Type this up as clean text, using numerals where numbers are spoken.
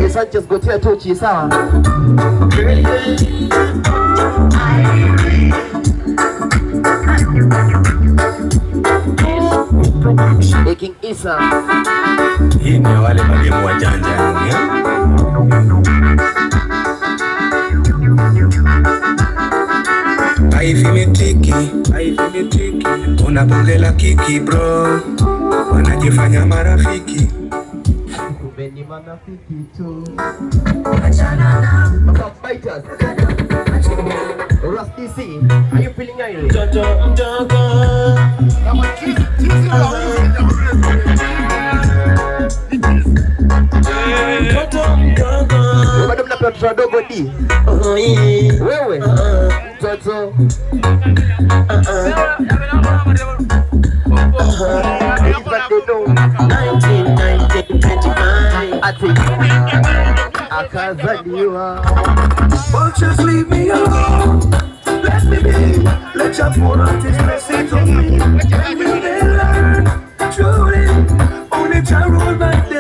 Sanchez gotea tochi sawa. King Isa. Hii ni wale walimu wajanja yani. Haifimitiki, unapongela kiki bro. Wanajifanya marafiki. Kubeni marafiki tu. Achana na backbiters. Rusty C, are you feeling iron? Bado mnapewa mtoto wadogo D. Wewe mtoto akazaliwa. Just leave me alone. Let me be. Let your pour out this message on me. Let me learn truly. Only to rule my day.